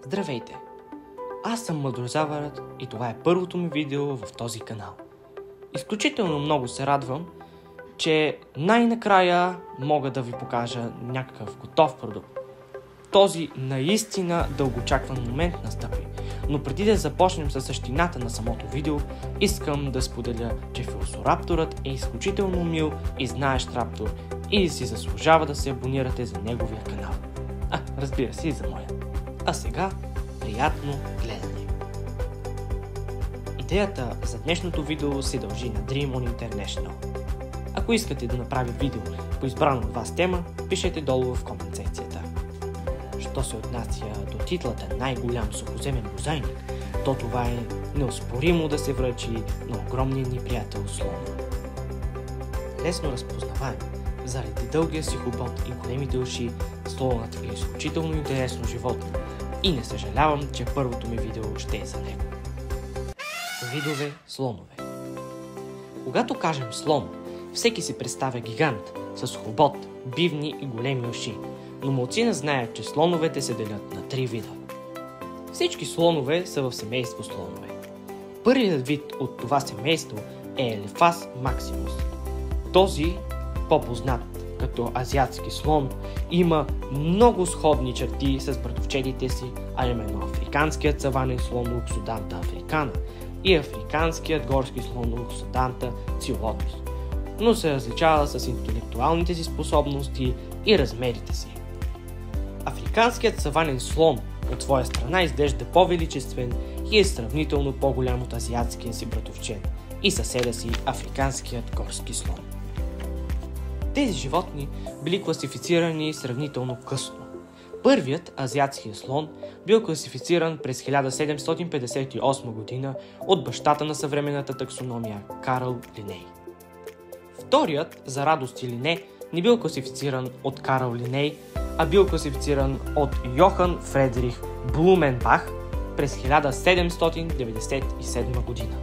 Здравейте! Аз съм Мъдрозавърът и това е първото ми видео в този канал. Изключително много се радвам, че най-накрая мога да ви покажа някакъв готов продукт. Този наистина дългоочакван момент настъпи. Но преди да започнем с същината на самото видео, искам да споделя, че Велосирапторът е изключително мил и знаещ раптор и си заслужава да се абонирате за неговия канал. Разбира се и за моя. А сега, приятно гледане! Идеята за днешното видео се дължи на Dream on International. Ако искате да направя видео по избрана от вас тема, пишете долу в комент секцията. Що се отнася до титлата най-голям сухоземен бозайник, то това е неоспоримо да се връчи на огромния ни приятел слона. Лесно разпознаваем, заради дългия си хобот и големите уши, слонът е изключително интересно животно и не съжалявам, че първото ми видео ще е за него. Видове слонове. Когато кажем слон, всеки си представя гигант с хобот, бивни и големи уши, но малцина знаят, че слоновете се делят на 3 вида. Всички слонове са в семейство слонове. Първият вид от това семейство е Елефас максимус. Този, по-познат като азиатски слон, има много сходни черти с братовчедите си, а именно африканският саванен слон Локсодонта африкана и африканският горски слон Локсодонта цилотус, но се различава с интелектуалните си способности и размерите си. Африканският саванен слон от своя страна изглежда по-величествен и е сравнително по-голям от азиатския си братовчед и съседа си африканският горски слон. Тези животни били класифицирани сравнително късно. Първият, азиатския слон, бил класифициран през 1758 година от бащата на съвременната таксономия Карл Линей. Вторият, за радост или не бил класифициран от Карл Линей, а бил класифициран от Йохан Фредрих Блуменбах през 1797 година.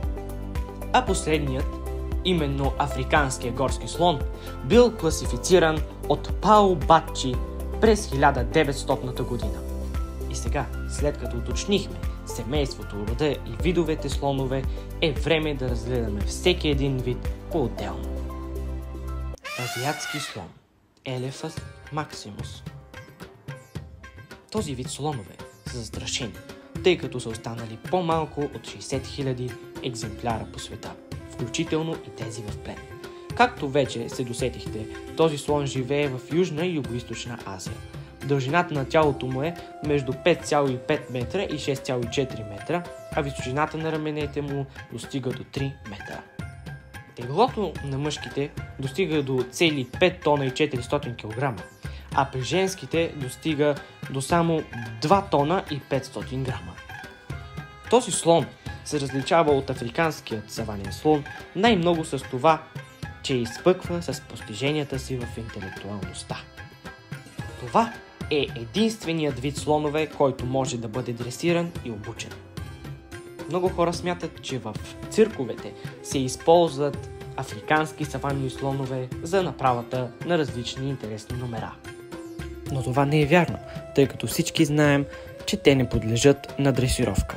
А последният, именно африканския горски слон, бил класифициран от Пао Батчи през 1900 година. И сега, след като уточнихме семейството, рода и видовете слонове, е време да разгледаме всеки един вид по-отделно. Азиатски слон Елефас максимус. Този вид слонове са застрашени, тъй като са останали по-малко от 60 000 екземпляра по света, включително и тези в плен. Както вече се досетихте, този слон живее в Южна и Югоизточна Азия. Дължината на тялото му е между 5,5 метра и 6,4 метра, а височината на раменете му достига до 3 метра. Теглото на мъжките достига до цели 5 тона и 400 кг, а при женските достига до само 2 тона и 500 грама. Този слон се различава от африканският саванен слон най-много с това, че изпъква с постиженията си в интелектуалността. Това е единственият вид слонове, който може да бъде дресиран и обучен. Много хора смятат, че в цирковете се използват африкански саванни слонове за направата на различни интересни номера. Но това не е вярно, тъй като всички знаем, че те не подлежат на дресировка.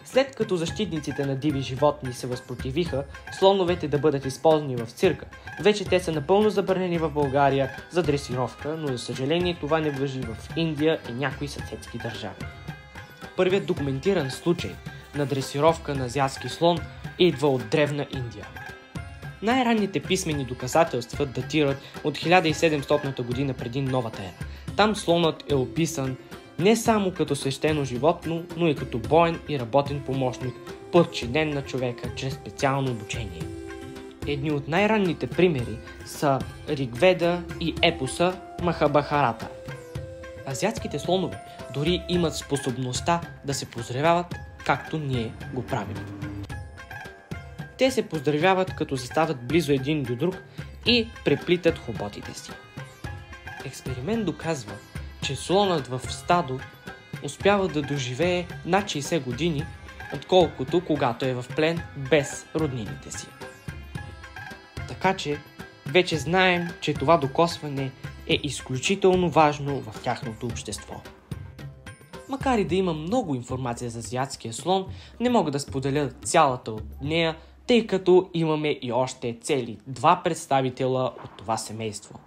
След като защитниците на диви животни се възпротивиха слоновете да бъдат използвани в цирка, вече те са напълно забранени в България за дресировка, но за съжаление това не важи в Индия и някои съседски държави. Първият документиран случай на дресировка на азиатски слон идва от древна Индия. Най-ранните писмени доказателства датират от 1700 година преди новата ера. Там слонът е описан не само като свещено животно, но и като боен и работен помощник, подчинен на човека чрез специално обучение. Едни от най-ранните примери са Ригведа и епоса Махабхарата. Азиатските слонове дори имат способността да се поздравяват, както ние го правим. Те се поздравяват, като застават близо един до друг и преплитат хоботите си. Експеримент доказва, че слонът в стадо успява да доживее над 60 години, отколкото когато е в плен без роднините си. Така че вече знаем, че това докосване е изключително важно в тяхното общество. Макар и да има много информация за азиатския слон, не мога да споделя цялата от нея, тъй като имаме и още цели 2 представителя от това семейство.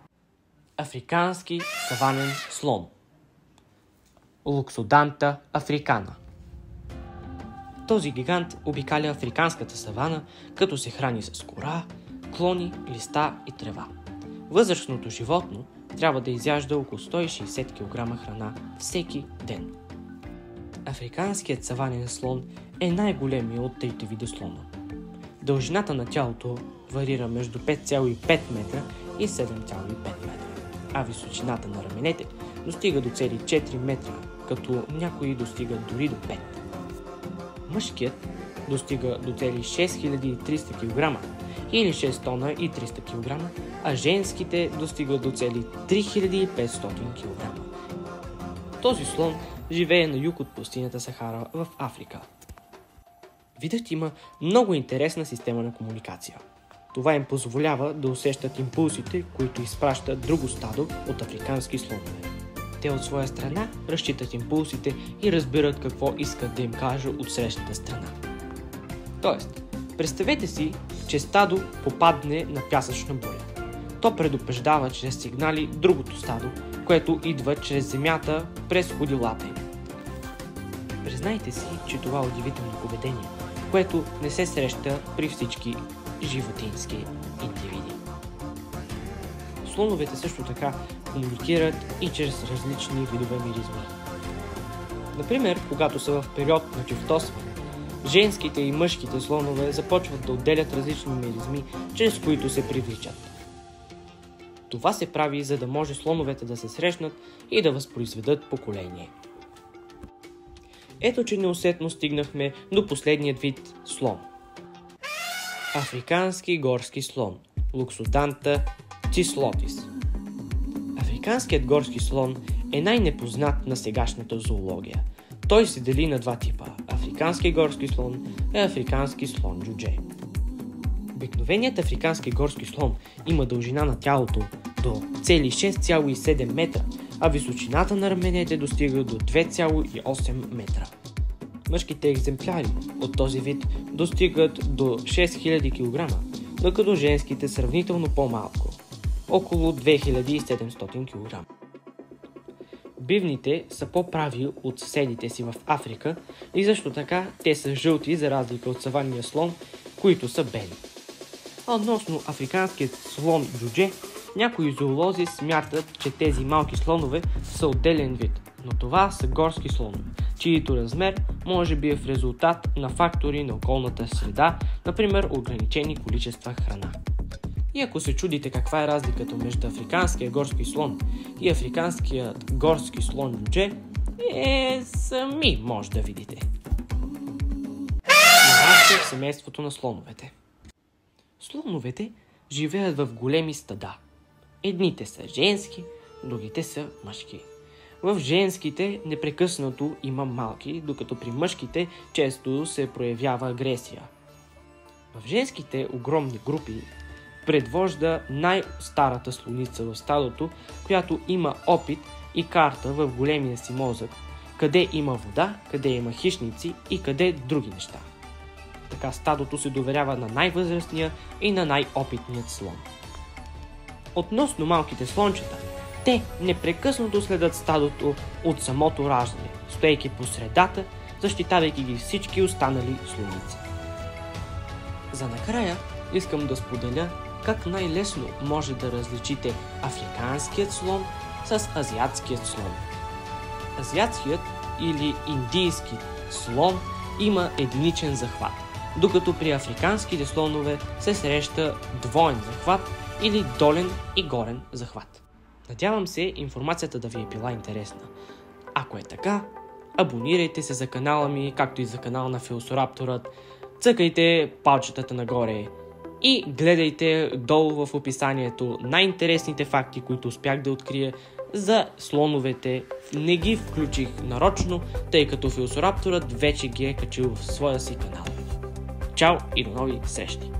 Африкански саванен слон. Loxodonta africana. Този гигант обикаля африканската савана, като се храни с кора, клони, листа и трева. Възрастното животно трябва да изяжда около 160 кг храна всеки ден. Африканският саванен слон е най-големият от трите вида слона. Дължината на тялото варира между 5,5 метра и 7,5 метра, а височината на раменете достига до цели 4 метра, като някои достигат дори до 5. Мъжкият достига до цели 6300 кг или 6 тона и 300 кг, а женските достигат до цели 3500 кг. Този слон живее на юг от пустинята Сахара в Африка. Видът има много интересна система на комуникация. Това им позволява да усещат импулсите, които изпращат друго стадо от африкански слонове. Те от своя страна разчитат импулсите и разбират какво искат да им каже от срещната страна. Тоест, представете си, че стадо попадне на пясъчна буря. То предупреждава чрез сигнали другото стадо, което идва чрез земята през ходилата им. Признайте си, че това е удивително поведение, което не се среща при всички животински индивиди. Слоновете също така комуникират и чрез различни видове миризми. Например, когато са в период на чифтосване, женските и мъжките слонове започват да отделят различни миризми, чрез които се привличат. Това се прави, за да може слоновете да се срещнат и да възпроизведат поколение. Ето, че неусетно стигнахме до последният вид слон. Африкански горски слон. Loxodonta cislotis. Африканският горски слон е най-непознат на сегашната зоология. Той се дели на 2 типа – африкански горски слон и африкански слон джудже. Обикновеният африкански горски слон има дължина на тялото до цели 6,7 метра, а височината на раменете достига до 2,8 метра. Мъжките екземпляри от този вид достигат до 6000 кг, докато женските сравнително по-малко – около 2700 кг. Бивните са по-прави от съседите си в Африка и също така те са жълти за разлика от саванния слон, които са бели. А относно африканският слон джудже, някои зоолози смятат, че тези малки слонове са отделен вид, но това са горски слонове, чието размер може би е в резултат на фактори на околната среда, например ограничени количества храна. И ако се чудите каква е разликата между африканския горски слон и африканският горски слон джудже, сами може да видите. Това е в семейството на слоновете. Слоновете живеят в големи стада. Едните са женски, другите са мъжки. В женските непрекъснато има малки, докато при мъжките често се проявява агресия. В женските огромни групи предвожда най-старата слоница в стадото, която има опит и карта в големия си мозък, къде има вода, къде има хищници и къде други неща. Така стадото се доверява на най-възрастния и на най-опитният слон. Относно малките слончета, те непрекъснато следят стадото от самото раждане, стоейки по средата, защитавайки ги всички останали слоници. За накрая искам да споделя как най-лесно може да различите африканският слон с азиатският слон. Азиатският или индийски слон има единичен захват, докато при африканските слонове се среща двоен захват или долен и горен захват. Надявам се информацията да ви е била интересна. Ако е така, абонирайте се за канала ми, както и за канала на Велоцирапторът, цъкайте палчетата нагоре и гледайте долу в описанието най-интересните факти, които успях да открия за слоновете. Не ги включих нарочно, тъй като Велоцирапторът вече ги е качил в своя си канал. Чао и до нови срещи!